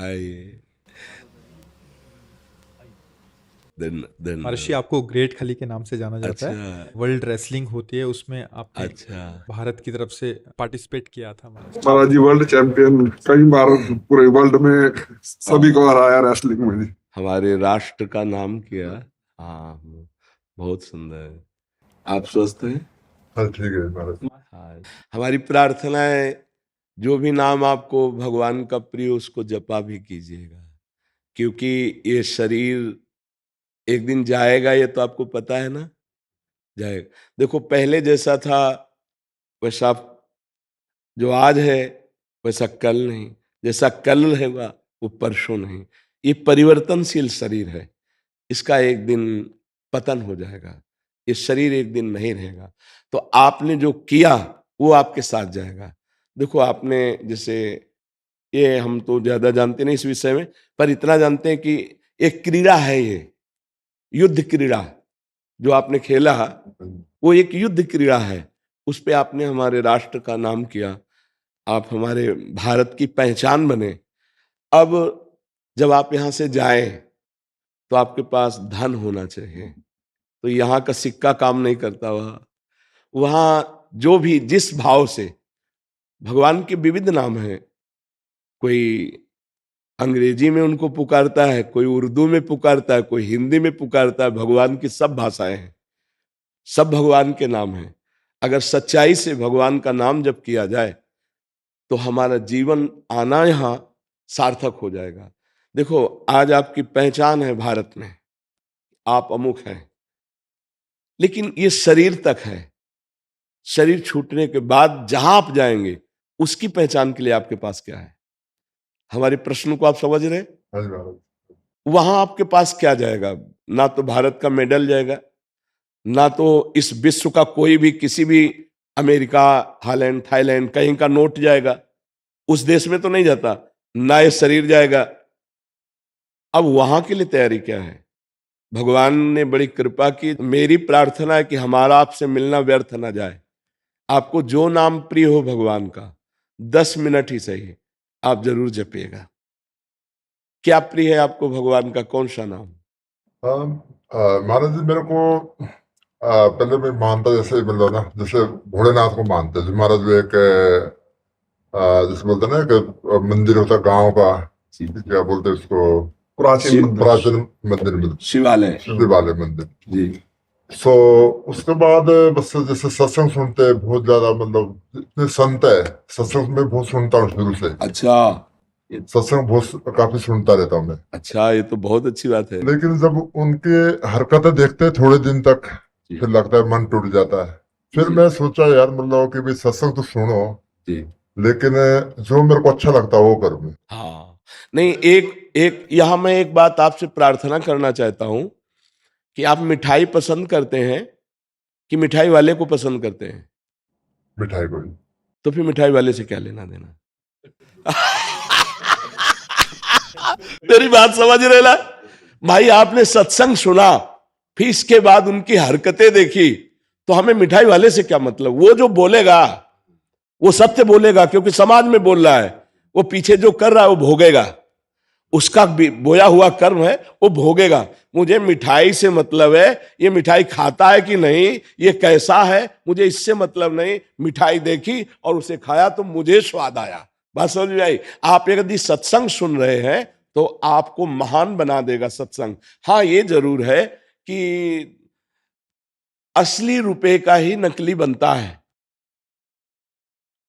है ये। देन महर्षि आपको ग्रेट खली के नाम से जाना जाता अच्छा, है। वर्ल्ड रेसलिंग होती है, उसमें आपने अच्छा, भारत की तरफ से पार्टिसिपेट किया था महाराज। महाराज जी वर्ल्ड चैंपियन कई बार पूरे वर्ल्ड में सभी को हराया रेसलिंग में जी। हमारे राष्ट्र का नाम किया। हाँ, बहुत सुंदर। आप स्वस्थ हैं? हाँ ठीक है महाराज। हाँ, हमारी प्रार्थना है जो भी नाम आपको भगवान का प्रिय उसको जपा भी कीजिएगा, क्योंकि ये शरीर एक दिन जाएगा, ये तो आपको पता है ना, जाएगा। देखो पहले जैसा था वैसा जो आज है वैसा कल नहीं, जैसा कल है वो परसों नहीं। ये परिवर्तनशील शरीर है, इसका एक दिन पतन हो जाएगा, ये शरीर एक दिन नहीं रहेगा। तो आपने जो किया वो आपके साथ जाएगा। देखो आपने जैसे, ये हम तो ज्यादा जानते नहीं इस विषय में, पर इतना जानते हैं कि एक क्रीड़ा है, ये युद्ध क्रीड़ा जो आपने खेला वो एक युद्ध क्रीड़ा है। उस पे आपने हमारे राष्ट्र का नाम किया, आप हमारे भारत की पहचान बने। अब जब आप यहाँ से जाएं तो आपके पास धन होना चाहिए। तो यहाँ का सिक्का काम नहीं करता, वहाँ जो भी जिस भाव से, भगवान के विविध नाम हैं, कोई अंग्रेजी में उनको पुकारता है, कोई उर्दू में पुकारता है, कोई हिंदी में पुकारता है। भगवान की सब भाषाएं हैं, सब भगवान के नाम हैं। अगर सच्चाई से भगवान का नाम जब किया जाए तो हमारा जीवन आना यहाँ सार्थक हो जाएगा। देखो आज आपकी पहचान है भारत में, आप अमुक हैं, लेकिन ये शरीर तक है। शरीर छूटने के बाद जहां आप जाएंगे उसकी पहचान के लिए आपके पास क्या है? हमारे प्रश्न को आप समझ रहे? हाँ जी महाराज। वहां आपके पास क्या जाएगा? ना तो भारत का मेडल जाएगा, ना तो इस विश्व का कोई भी किसी भी अमेरिका, हालैंड, थाईलैंड कहीं का नोट जाएगा, उस देश में तो नहीं जाता। ना ये शरीर जाएगा। अब वहां के लिए तैयारी क्या है? भगवान ने बड़ी कृपा की। मेरी प्रार्थना है कि हमारा आपसे मिलना व्यर्थ ना जाए। आपको जो नाम प्रिय हो भगवान का, 10 मिनट ही सही आप जरूर जपिएगा। क्या प्रिय है आपको भगवान का, कौन सा नाम? महाराज जी मेरे को पहले मैं मानता जैसे मतलब ना, जैसे भोलेनाथ को मानते थे महाराज। वो एक जैसे बोलते ना एक मंदिर होता गांव का, क्या बोलते हैं उसको, प्राचीन मंदिर मिलता, शिवालय, शिवालय मंदिर जी। सो उसके बाद बस जैसे सत्संग सुनते हैं बहुत ज्यादा, मतलब इतने संत है, सत्संग में बहुत सुनता हूँ शुरू से। अच्छा, सत्संग बहुत काफी सुनता रहता हूँ मैं। अच्छा, ये तो बहुत अच्छी बात है। लेकिन जब उनके हरकतें देखते हैं थोड़े दिन तक, जी। फिर लगता है मन टूट जाता है। फिर जी। मैं सोचा यार मतलब कि भाई सत्संग तो सुनो, जी। लेकिन जो मेरे को अच्छा लगता है वो करूँ मैं। हाँ, नहीं, एक एक यहाँ मैं एक बात आपसे प्रार्थना करना चाहता हूं कि आप मिठाई पसंद करते हैं कि मिठाई वाले को पसंद करते हैं? मिठाई को तो फिर मिठाई वाले से क्या लेना देना? मेरी बात समझ रहे ना भाई? आपने सत्संग सुना, फिर इसके बाद उनकी हरकतें देखी, तो हमें मिठाई वाले से क्या मतलब? वो जो बोलेगा वो सत्य बोलेगा, क्योंकि समाज में बोल रहा है। वो पीछे जो कर रहा है वो भोगेगा, उसका बोया हुआ कर्म है, वो भोगेगा। मुझे मिठाई से मतलब है, ये मिठाई खाता है कि नहीं, ये कैसा है, मुझे इससे मतलब नहीं। मिठाई देखी और उसे खाया तो मुझे स्वाद आया। बात समझ में आई? आप यदि सत्संग सुन रहे हैं तो आपको महान बना देगा सत्संग। हाँ, ये जरूर है कि असली रुपए का ही नकली बनता है,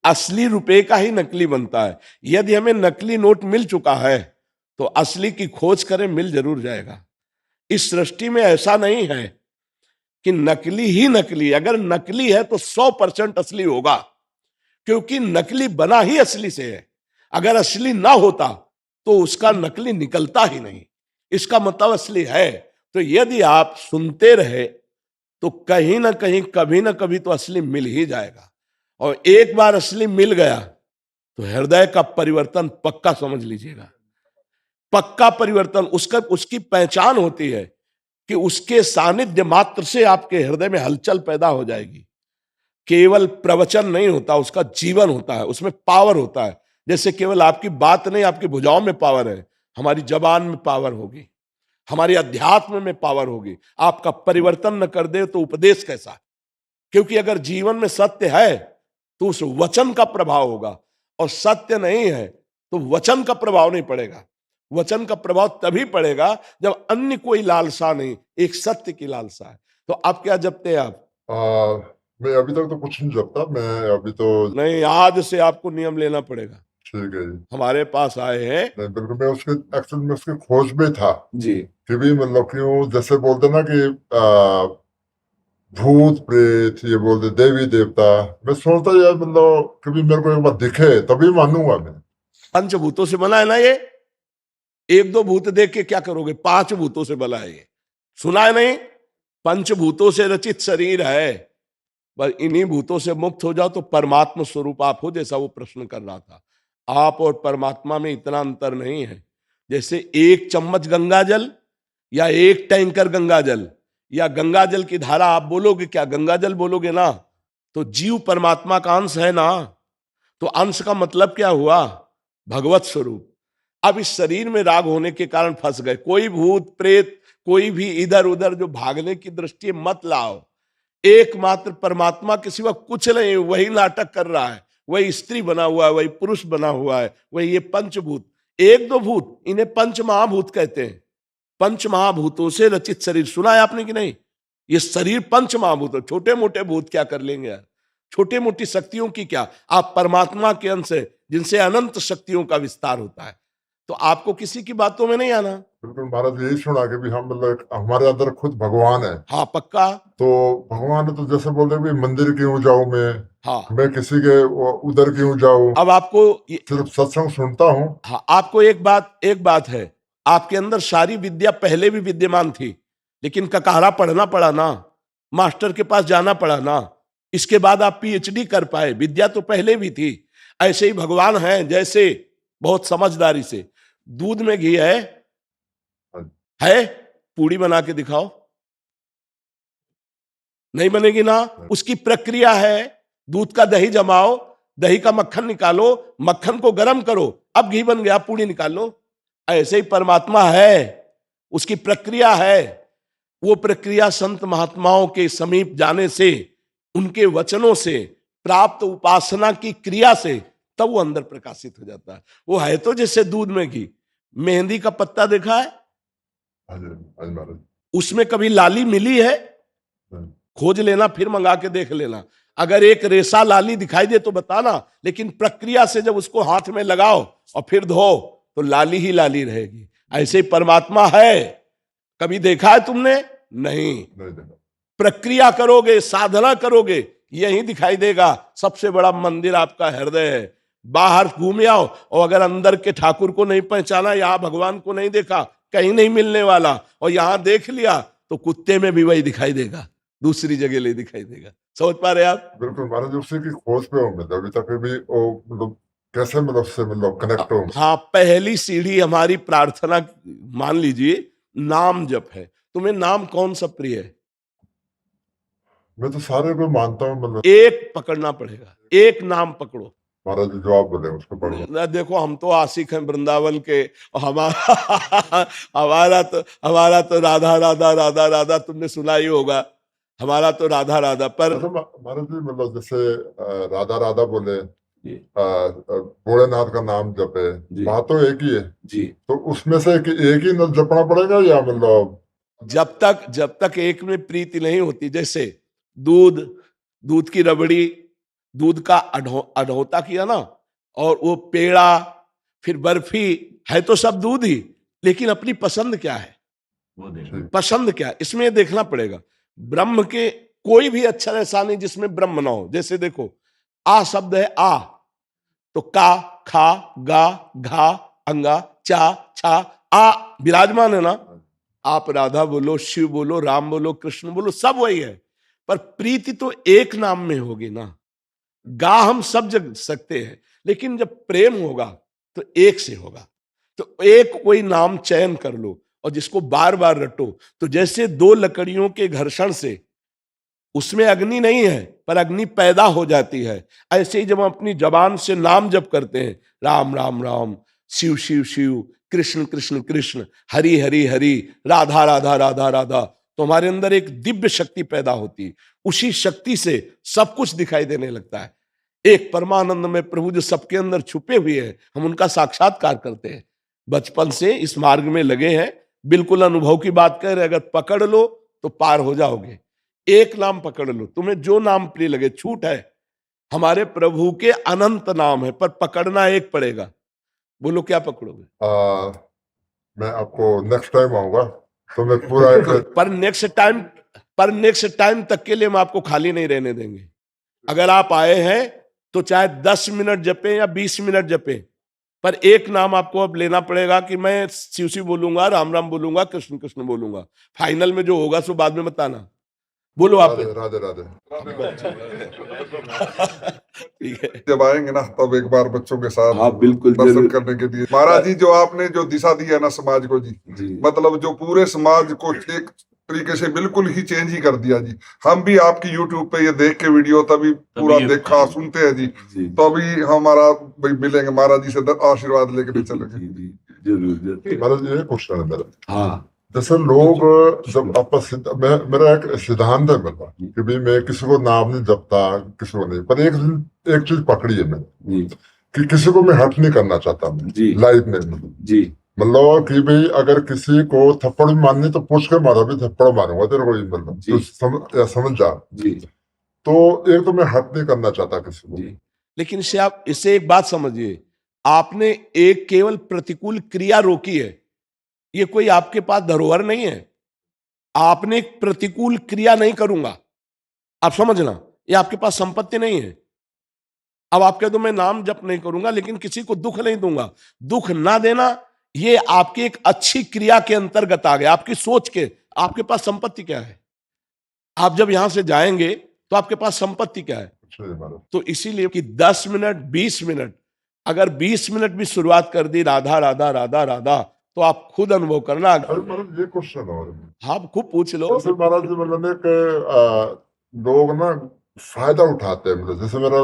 असली रुपए का ही नकली बनता है। यदि हमें नकली नोट मिल चुका है तो असली की खोज करें, मिल जरूर जाएगा। इस सृष्टि में ऐसा नहीं है कि नकली ही नकली। अगर नकली है तो 100% असली होगा, क्योंकि नकली बना ही असली से है। अगर असली ना होता तो उसका नकली निकलता ही नहीं। इसका मतलब असली है। तो यदि आप सुनते रहे तो कहीं ना कहीं, कभी ना कभी तो असली मिल ही जाएगा। और एक बार असली मिल गया तो हृदय का परिवर्तन पक्का समझ लीजिएगा, पक्का परिवर्तन। उसकी पहचान होती है कि उसके सानिध्य मात्र से आपके हृदय में हलचल पैदा हो जाएगी। केवल प्रवचन नहीं होता, उसका जीवन होता है, उसमें पावर होता है। जैसे केवल आपकी बात नहीं, आपकी भुजाओं में पावर है, हमारी जबान में पावर होगी, हमारी अध्यात्म में पावर होगी। आपका परिवर्तन न कर दे तो उपदेश कैसा है? क्योंकि अगर जीवन में सत्य है तो उस वचन का प्रभाव होगा, और सत्य नहीं है तो वचन का प्रभाव नहीं पड़ेगा। वचन का प्रभाव तभी पड़ेगा जब अन्य कोई लालसा नहीं, एक सत्य की लालसा है। तो आप क्या जपते हैं आप? मैं अभी तक तो कुछ नहीं जपता, मैं अभी तो नहीं, आज से आपको नियम लेना पड़ेगा। ठीक है जी। हमारे पास आए हैं नहीं बिल्कुल, मैं उसके एक्चुअल में उसकी खोज में था जी, कि भी मतलब क्यों जैसे बोलते ना कि भूत प्रेत, ये बोलते देवी देवता, मैं सोचता यार मतलब कभी मेरे को एक बार दिखे तभी मानूंगा मैं। पंचभूतों से बना है ना ये। एक दो भूत देख के क्या करोगे? 5 भूतों से बना है ये, सुना है नहीं? पंचभूतों से रचित शरीर है, पर इन्हीं भूतों से मुक्त हो जाओ तो परमात्मा स्वरूप आप हो, जैसा वो प्रश्न कर रहा था। आप और परमात्मा में इतना अंतर नहीं है। जैसे 1 चम्मच गंगा जल या 1 टैंकर गंगा जल या गंगा जल की धारा आप बोलोगे क्या? गंगा जल बोलोगे ना, तो जीव परमात्मा का अंश है ना। तो अंश का मतलब क्या हुआ? भगवत स्वरूप। अब इस शरीर में राग होने के कारण फंस गए। कोई भूत प्रेत, कोई भी इधर उधर जो भागने की दृष्टि मत लाओ। एकमात्र परमात्मा के सिवा कुछ नहीं, वही नाटक कर रहा है, वही स्त्री बना हुआ है, वही पुरुष बना हुआ है, वही ये पंचभूत। 1-2 भूत, इन्हें पंच महाभूत कहते हैं। पंच महाभूतों से रचित शरीर, सुना है आपने कि नहीं? ये शरीर पंच महाभूत है। छोटे मोटे भूत क्या कर लेंगे यार? छोटे मोटी शक्तियों की क्या? आप परमात्मा के अंश है, जिनसे अनंत शक्तियों का विस्तार होता है। तो आपको किसी की बातों में नहीं आना। बिल्कुल महाराज, यही सुना कि भी हम मतलब हमारे अंदर खुद भगवान है। हाँ पक्का। तो भगवान तो जैसे बोलते हैं भी मंदिर क्यों जाऊं हाँ, मैं किसी के उधर क्यों जाऊं, अब आपको सिर्फ सत्संग सुनता हूँ। हाँ, आपको एक बात है, आपके अंदर सारी विद्या पहले भी विद्यमान थी, लेकिन ककारा पढ़ना पड़ा ना, मास्टर के पास जाना पड़ा ना, इसके बाद आप पीएचडी कर पाए। विद्या तो पहले भी थी। ऐसे ही भगवान हैं, जैसे बहुत समझदारी से दूध में घी है, पूड़ी बना के दिखाओ, नहीं बनेगी ना। उसकी प्रक्रिया है, दूध का दही जमाओ, दही का मक्खन निकालो, मक्खन को गर्म करो, अब घी बन गया, पूड़ी निकाल लो। ऐसे ही परमात्मा है, उसकी प्रक्रिया है। वो प्रक्रिया संत महात्माओं के समीप जाने से, उनके वचनों से, प्राप्त उपासना की क्रिया से, तब वो अंदर प्रकाशित हो जाता है। वो है तो जैसे दूध में घी। मेहंदी का पत्ता देखा है? उसमें कभी लाली मिली है? खोज लेना, फिर मंगा के देख लेना। अगर एक रेशा लाली दिखाई दे तो बताना, लेकिन प्रक्रिया से जब उसको हाथ में लगाओ और फिर धो तो लाली ही लाली रहेगी। ऐसे ही परमात्मा है। कभी देखा है तुमने? नहीं। प्रक्रिया करोगे, साधना करोगे, यही दिखाई देगा। सबसे बड़ा मंदिर आपका हृदय है। बाहर घूम आओ और अगर अंदर के ठाकुर को नहीं पहचाना, यहां भगवान को नहीं देखा, कहीं नहीं मिलने वाला, और यहां देख लिया तो कुत्ते में भी वही दिखाई देगा, दूसरी जगह ले दिखाई देगा। समझ पा रहे आप? बिल्कुल महाराज, उसी की खोज पे हूँ मैं अभी तक भी। मतलब कैसे मतलब से मतलब कनेक्ट हो। हाँ, पहली सीढ़ी हमारी प्रार्थना, मान लीजिए नाम जप है। तुम्हें नाम कौन सा प्रिय है? मैं तो सारे को मानता हूँ, मतलब एक पकड़ना पड़ेगा, एक नाम पकड़ो। महाराज जो आप बोले उसको पढ़ो। देखो, हम तो आशिक हैं वृंदावन के, और हमारा तो राधा राधा राधा राधा, तुमने सुना ही होगा। हमारा तो राधा राधा। पर महाराज जी मतलब जैसे राधा राधा बोले, भोलेनाथ का नाम जपे, बात तो एक ही है जी। तो उसमें से एक ही न जपना पड़ेगा, या मतलब जब तक एक में प्रीति नहीं होती, जैसे दूध की रबड़ी, दूध का अढ़ोता किया ना, और वो पेड़ा, फिर बर्फी, है तो सब दूध ही, लेकिन अपनी पसंद क्या है, पसंद क्या है, इसमें देखना पड़ेगा। ब्रह्म के कोई भी अक्षर ऐसा नहीं जिसमें ब्रह्म ना हो। जैसे देखो, आ शब्द है, आ तो का, खा, गा, घा, अंगा, चा, छा, आ विराजमान है ना। आप राधा बोलो, शिव बोलो, राम बोलो, कृष्ण बोलो, सब वही है, पर प्रीति तो एक नाम में होगी ना। गा हम सब जग सकते हैं, लेकिन जब प्रेम होगा तो एक से होगा। तो एक कोई नाम चयन कर लो और जिसको बार बार रटो। तो जैसे 2 लकड़ियों के घर्षण से उसमें अग्नि नहीं है, पर अग्नि पैदा हो जाती है। ऐसे ही जब हम अपनी जबान से नाम जप करते हैं, राम राम राम, शिव शिव शिव, कृष्ण कृष्ण कृष्ण, हरि हरि हरि, राधा राधा राधा राधा, तो हमारे अंदर एक दिव्य शक्ति पैदा होती है। उसी शक्ति से सब कुछ दिखाई देने लगता है। एक परमानंद में प्रभु जो सबके अंदर छुपे हुए हैं, हम उनका साक्षात्कार करते हैं। बचपन से इस मार्ग में लगे हैं, बिल्कुल अनुभव की बात कह रहे, अगर पकड़ लो तो पार हो जाओगे। एक नाम पकड़ लो, तुम्हें जो नाम प्रिय लगे, छूट है। हमारे प्रभु के अनंत नाम है, पर पकड़ना एक पड़ेगा। बोलो क्या पकड़ोगे? मैं आपको नेक्स्ट टाइम आऊंगा तो मैं पूरा पर नेक्स्ट टाइम तक के लिए हम आपको खाली नहीं रहने देंगे। अगर आप आए हैं तो चाहे 10 मिनट जपे या 20 मिनट जपे, पर एक नाम आपको अब लेना पड़ेगा कि मैं शिव शिव बोलूंगा, राम राम बोलूंगा, कृष्ण कृष्ण बोलूंगा। फाइनल में जो होगा सो बाद में बताना। बोलो आप। राधे राधे। ठीक है, जब आएंगे ना तब एक बार बच्चों के साथ हाँ बिल्कुल दर्शन जरूर। करने के लिए। महाराज जी जो आपने जो दिशा दी है ना समाज को जी, मतलब जो पूरे समाज को एक तरीके से बिल्कुल ही चेंज ही कर दिया जी। हम भी आपकी यूट्यूब पे ये देख के वीडियो तभी पूरा देखा सुनते हैं जी, तो अभी हमारा भाई मिलेंगे महाराज जी से आशीर्वाद लेके भी चलेंगे। जरूर। महाराज जी ये क्वेश्चन है मेरा। हाँ जैसे लोग जब आपस मेरा एक सिद्धांत है मेरा कि भाई मैं किसी को नाम नहीं जपता, किसी को नहीं, पर एक चीज पकड़ी है मैंने कि किसी को मैं हर्ट नहीं करना चाहता मैं लाइफ में जी। मतलब कि भाई अगर किसी को थप्पड़ भी मारनी तो पूछ कर मारा, भी थप्पड़ मारूंगा तेरे को, मतलब तो समझ जा जी। तो एक तो मैं हर्ट नहीं करना चाहता किसी को, लेकिन इससे एक बात समझिए, आपने एक केवल प्रतिकूल क्रिया रोकी है, ये कोई आपके पास धरोहर नहीं है। आपने एक प्रतिकूल क्रिया नहीं करूंगा, आप समझना, ये आपके पास संपत्ति नहीं है। अब आप कह दो मैं नाम जप नहीं करूंगा लेकिन किसी को दुख नहीं दूंगा, दुख ना देना ये आपकी एक अच्छी क्रिया के अंतर्गत आ गया, आपकी सोच के। आपके पास संपत्ति क्या है? आप जब यहां से जाएंगे तो आपके पास संपत्ति क्या है? तो इसीलिए कि 10 मिनट 20 मिनट, अगर 20 मिनट भी शुरुआत कर दी राधा राधा राधा राधा, तो आप खुद अनुभव करना। ये क्वेश्चन और हाँ खूब पूछ लो। महाराज जी मतलब लोग ना फायदा उठाते हैं, मतलब जैसे मेरा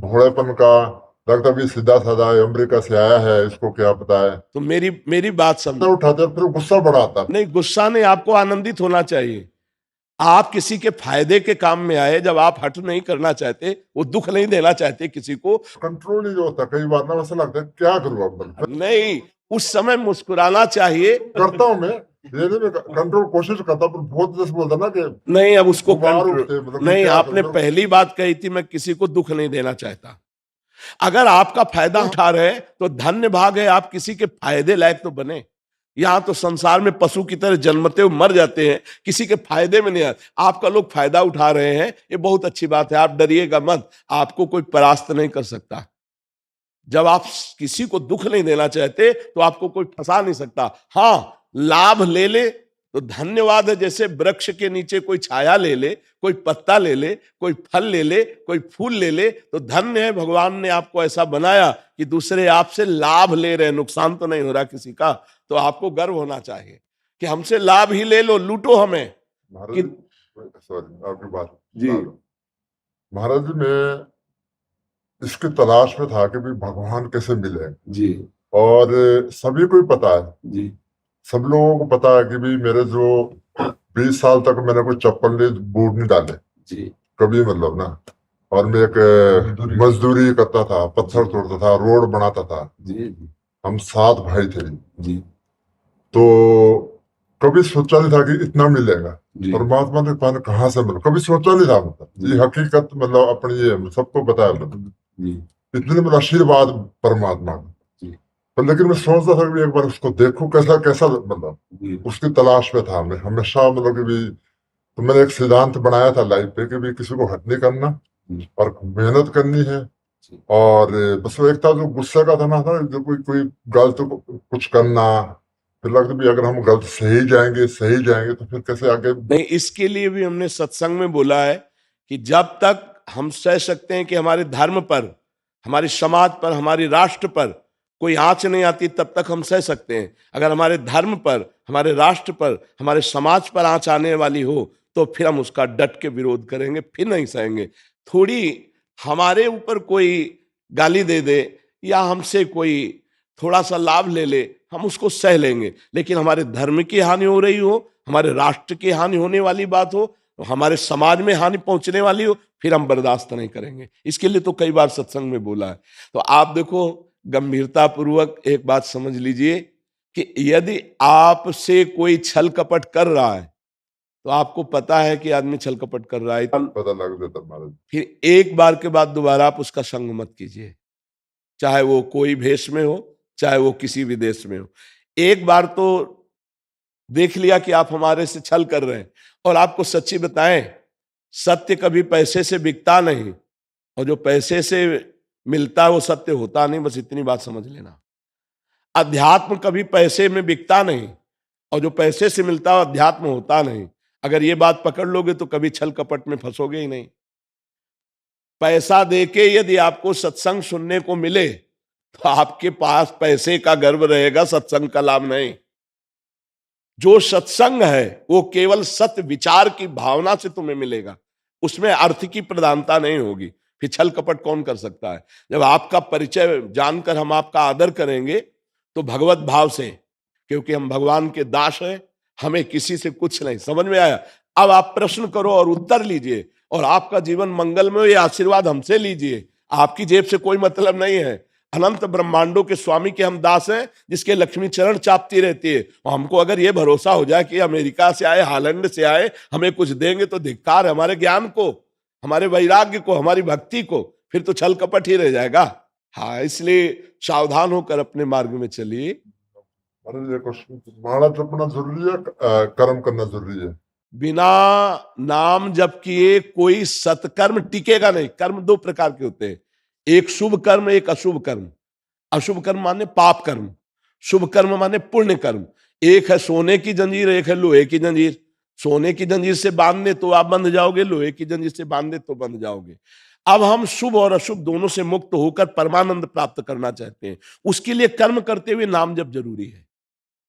भोड़ेपन का लगता भी सीधा साधा अमेरिका से आया है, इसको क्या पता है, तो मेरी बात समझो। उठाते हैं, फिर गुस्सा बढ़ाता नहीं, गुस्सा नहीं, आपको आनंदित होना चाहिए। आप किसी के फायदे के काम में आए, जब आप हट नहीं करना चाहते, वो दुख नहीं देना चाहते किसी को, कंट्रोल नहीं होता कई बार ना, वैसा लगता है क्या करूँ अब। नहीं, उस समय मुस्कुराना चाहिए। करता हूँ मैं कंट्रोल कोशिश करता, पर बहुत जैसे बोलता ना कि नहीं, अब उसको मतलब नहीं, आपने पहली बात कही थी मैं किसी को दुख नहीं देना चाहता। अगर आपका फायदा उठा रहे तो धन्य भाग है, आप किसी के फायदे लायक तो बने। यहां तो संसार में पशु की तरह जन्मते हुए मर जाते हैं, किसी के फायदे में नहीं आते। आपका लोग फायदा उठा रहे हैं, ये बहुत अच्छी बात है, आप डरिएगा मत, आपको कोई परास्त नहीं कर सकता। जब आप किसी को दुख नहीं देना चाहते तो आपको कोई फंसा नहीं सकता। हाँ, लाभ ले ले तो धन्यवाद है, जैसे वृक्ष के नीचे कोई छाया ले ले, कोई पत्ता ले ले, कोई फल ले ले, कोई फूल ले ले, तो धन्य है, भगवान ने आपको ऐसा बनाया कि दूसरे आपसे लाभ ले रहे, नुकसान तो नहीं हो रहा किसी का। तो आपको गर्व होना चाहिए कि हमसे लाभ ही ले लो, लूटो हमें। सॉरी आपकी बात जी महाराज जी, मैं इसकी तलाश में था कि भी भगवान कैसे मिले जी, और सभी को ही पता है जी, सब लोगों को पता है कि भी मेरे जो 20 साल तक मैंने कोई चप्पल नहीं, बूट नहीं डाले जी, कभी, मतलब ना। और मैं एक मजदूरी करता था, पत्थर तोड़ता था, रोड बनाता था। जी, हम 7 भाई थे जी, तो कभी सोचा नहीं था कि इतना मिलेगा। परमात्मा ने पाने कहाँ से मिला, कभी सोचा नहीं था। मतलब ये हकीकत, मतलब अपनी ये सबको पता है, मतलब इतने मतलब आशीर्वाद परमात्मा का। पर लेकिन मैं सोचता था कि एक बार उसको देखूं कैसा कैसा, मतलब उसकी तलाश में था मैं हमेशा। मतलब कि भी तो मैंने एक सिद्धांत बनाया था लाइफ पे कि भी किसी को हट नहीं करना और मेहनत करनी है। और बस वो एक था जो गुस्से का था ना, जो कोई गलत कुछ करना, फिर लगता भी अगर हम गलत सही जाएंगे तो फिर कैसे आगे। नहीं, इसके लिए भी हमने सत्संग में बोला है कि जब तक हम सह सकते हैं कि हमारे धर्म पर, हमारे समाज पर, हमारे राष्ट्र पर कोई आंच नहीं आती, तब तक हम सह सकते हैं। अगर हमारे धर्म पर, हमारे राष्ट्र पर, हमारे समाज पर आंच आने वाली हो तो फिर हम उसका डट के विरोध करेंगे, फिर नहीं सहेंगे। थोड़ी हमारे ऊपर कोई गाली दे दे या हमसे कोई थोड़ा सा लाभ ले ले, हम उसको सह लेंगे, लेकिन हमारे धर्म की हानि हो रही हो, हमारे राष्ट्र की हानि होने वाली बात हो, हमारे समाज में हानि पहुंचने वाली हो, फिर हम बर्दाश्त नहीं करेंगे। इसके लिए तो कई बार सत्संग में बोला है। तो आप देखो, गंभीरता पूर्वक एक बात समझ लीजिए कि यदि आपसे कोई छल कपट कर रहा है तो आपको पता है कि आदमी छल कपट कर रहा है, पता लग जाता महाराज। फिर एक बार के बाद दोबारा आप उसका संग मत कीजिए, चाहे वो कोई भेष में हो, चाहे वो किसी विदेश में हो। एक बार तो देख लिया कि आप हमारे से छल कर रहे हैं, और आपको सच्ची बताएं, सत्य कभी पैसे से बिकता नहीं, और जो पैसे से मिलता है वो सत्य होता नहीं, बस इतनी बात समझ लेना। अध्यात्म कभी पैसे में बिकता नहीं, और जो पैसे से मिलता है अध्यात्म होता नहीं। अगर ये बात पकड़ लोगे तो कभी छल कपट में फंसोगे ही नहीं। पैसा देके यदि आपको सत्संग सुनने को मिले तो आपके पास पैसे का गर्व रहेगा, सत्संग का लाभ नहीं। जो सत्संग है वो केवल सत्य विचार की भावना से तुम्हें मिलेगा, उसमें अर्थ की प्रधानता नहीं होगी। फिर छल कपट कौन कर सकता है? जब आपका परिचय जानकर हम आपका आदर करेंगे तो भगवत भाव से, क्योंकि हम भगवान के दास हैं, हमें किसी से कुछ नहीं। समझ में आया? अब आप प्रश्न करो और उत्तर लीजिए, और आपका जीवन मंगलमय हो, ये आशीर्वाद हमसे लीजिए। आपकी जेब से कोई मतलब नहीं है। अनंत ब्रह्मांडों के स्वामी के हम दास हैं, जिसके लक्ष्मी चरण चापती रहती है। और हमको अगर ये भरोसा हो जाए कि अमेरिका से आए, हालैंड से आए, हमें कुछ देंगे, तो धिक्कार है हमारे ज्ञान को, हमारे वैराग्य को, हमारी भक्ति को। फिर तो छल कपट ही रह जाएगा। हाँ, इसलिए सावधान होकर अपने मार्ग में चलिए। महाराज ये क्वेश्चन, माला जपना जरूरी है, कर्म करना जरूरी है? बिना नाम जप किए कोई सत्कर्म टिकेगा नहीं। कर्म दो प्रकार के होते हैं, एक शुभ कर्म, एक अशुभ कर्म। अशुभ कर्म माने पाप कर्म, शुभ कर्म माने पुण्य कर्म। एक है सोने की जंजीर, एक है लोहे की जंजीर। सोने की जंजीर से बांधने तो आप बंध जाओगे, लोहे की जंजीर से बांधने तो बंध जाओगे। अब हम शुभ और अशुभ दोनों से मुक्त होकर परमानंद प्राप्त करना चाहते हैं। उसके लिए कर्म करते हुए नाम जप जरूरी है।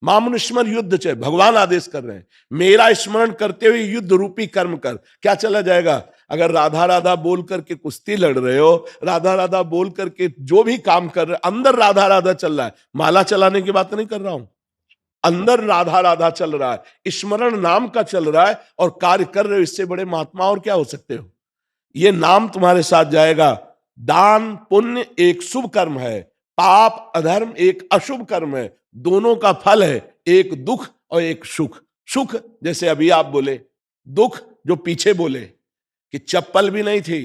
मामुनुस्मर युद्ध चे, भगवान आदेश कर रहे हैं, मेरा स्मरण करते हुए युद्ध रूपी कर्म कर। क्या चला जाएगा? अगर राधा राधा बोल करके कुश्ती लड़ रहे हो, राधा राधा बोल करके जो भी काम कर रहे, अंदर राधा राधा चल रहा है। माला चलाने की बात नहीं कर रहा हूं, अंदर राधा राधा चल रहा है, स्मरण नाम का चल रहा है, और कार्य कर रहे हो। इससे बड़े महात्मा और क्या हो सकते हो? ये नाम तुम्हारे साथ जाएगा। दान पुण्य एक शुभ कर्म है, पाप अधर्म एक अशुभ कर्म है। दोनों का फल है एक दुख और एक सुख। सुख जैसे अभी आप बोले, दुख जो पीछे बोले कि चप्पल भी नहीं थी,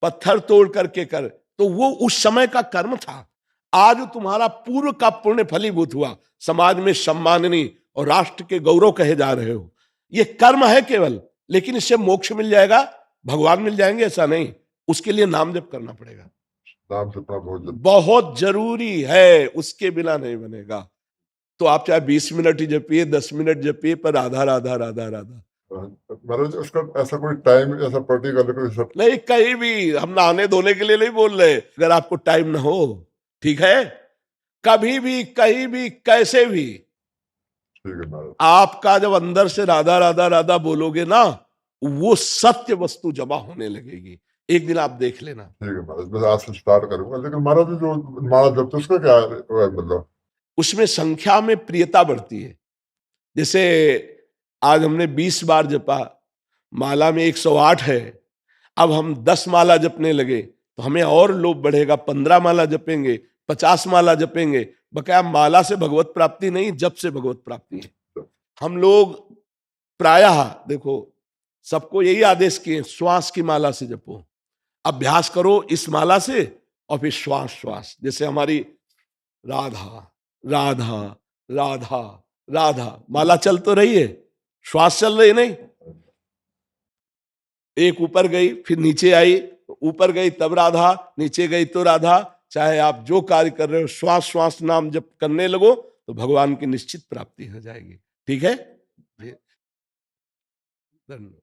पत्थर तोड़ करके कर, तो वो उस समय का कर्म था। आज तुम्हारा पूर्व का पुण्य फलीभूत हुआ, समाज में सम्माननीय और राष्ट्र के गौरव कहे जा रहे हो। ये कर्म है केवल, लेकिन इससे मोक्ष मिल जाएगा, भगवान मिल जाएंगे ऐसा नहीं। उसके लिए नाम जप करना पड़ेगा, नाम जपना बहुत जरूरी है, उसके बिना नहीं बनेगा। तो आप चाहे 20 मिनट ही जपिए, 10 मिनट जपिए, पर राधा राधा राधा राधा। महाराज उसका ऐसा कोई टाइम, ऐसा पर्टिकुलर कोई नहीं, कहीं भी हम नहाने धोने के लिए नहीं बोल रहे। अगर आपको टाइम ना हो, ठीक है, कभी भी कहीं भी कैसे भी, ठीक है महाराज। आपका जब अंदर से राधा राधा राधा बोलोगे ना, वो सत्य वस्तु जमा होने लगेगी। एक दिन आप देख लेना। ठीक है महाराज, मैं आज से स्टार्ट करूंगा। लेकिन महाराज जो माला जपते उसका क्या मतलब? उसमें संख्या में प्रियता बढ़ती है। जैसे आज हमने 20 बार जपा, माला में 108 है, अब हम 10 माला जपने लगे तो हमें और लोभ बढ़ेगा। 15 माला जपेंगे, 50 माला जपेंगे। बकाया माला से भगवत प्राप्ति नहीं, जप से भगवत प्राप्ति है। हम लोग प्रायः देखो, सबको यही आदेश किए, श्वास की माला से जपो, अभ्यास करो इस माला से, और फिर श्वास श्वास। जैसे हमारी राधा राधा राधा राधा माला चल तो रही है, श्वास चल रही नहीं। एक ऊपर गई फिर नीचे आई, ऊपर गई तब राधा, नीचे गई तो राधा। चाहे आप जो कार्य कर रहे हो, श्वास श्वास नाम जब करने लगो तो भगवान की निश्चित प्राप्ति हो जाएगी। ठीक है, धन्यवाद।